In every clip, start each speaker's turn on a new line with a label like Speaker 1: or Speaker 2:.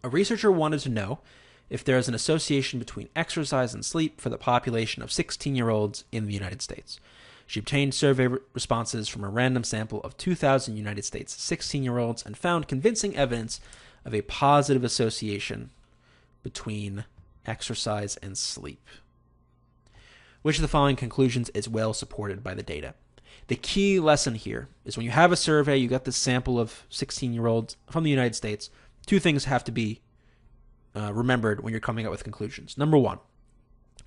Speaker 1: A researcher wanted to know if there is an association between exercise and sleep for the population of 16-year-olds in the United States. She obtained survey responses from a random sample of 2,000 United States 16-year-olds and found convincing evidence of a positive association between exercise and sleep. Which of the following conclusions is well supported by the data? The key lesson here is when you have a survey, you got this sample of 16-year-olds from the United States, two things have to be remembered when you're coming up with conclusions. Number one,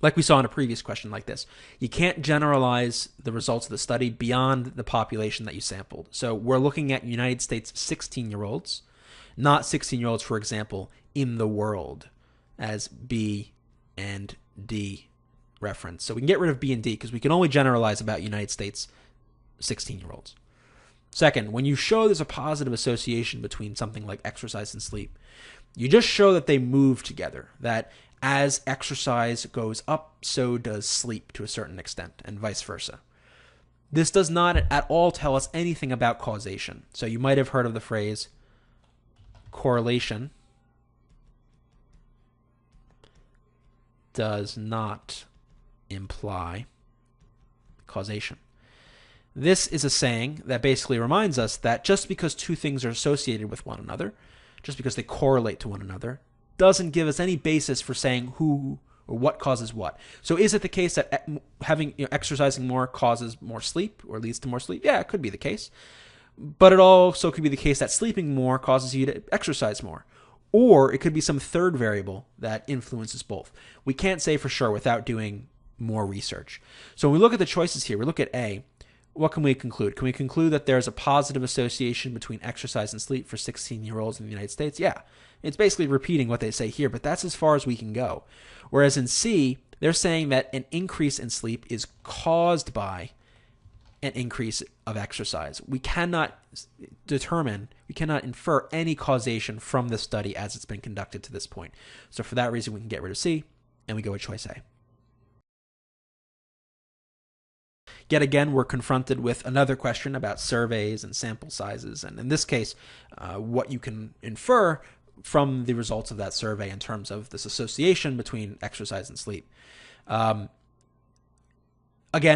Speaker 1: like we saw in a previous question like this, you can't generalize the results of the study beyond the population that you sampled. So we're looking at United States 16-year-olds, not 16-year-olds, for example, in the world, as B and D reference. So we can get rid of B and D because we can only generalize about United States 16-year-olds. Second, when you show there's a positive association between something like exercise and sleep, you just show that they move together, that as exercise goes up, so does sleep to a certain extent, and vice versa. This does not at all tell us anything about causation. So you might have heard of the phrase correlation does not imply causation. This is a saying that basically reminds us that just because two things are associated with one another, just because they correlate to one another, doesn't give us any basis for saying who or what causes what. So is it the case that exercising more causes more sleep or leads to more sleep? Yeah, it could be the case. But it also could be the case that sleeping more causes you to exercise more. Or it could be some third variable that influences both. We can't say for sure without doing more research. So when we look at the choices here, we look at A. What can we conclude? Can we conclude that there's a positive association between exercise and sleep for 16-year-olds in the United States? Yeah. It's basically repeating what they say here, but that's as far as we can go. Whereas in C, they're saying that an increase in sleep is caused by an increase of exercise. We cannot infer any causation from this study as it's been conducted to this point. So for that reason, we can get rid of C, and we go with choice A. Yet again, we're confronted with another question about surveys and sample sizes, and in this case, what you can infer from the results of that survey in terms of this association between exercise and sleep. Again,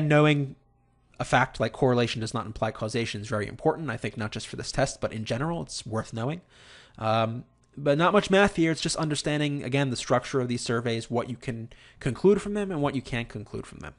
Speaker 1: knowing a fact like correlation does not imply causation is very important, I think, not just for this test, but in general, it's worth knowing. But not much math here. It's just understanding, again, the structure of these surveys, what you can conclude from them and what you can't conclude from them.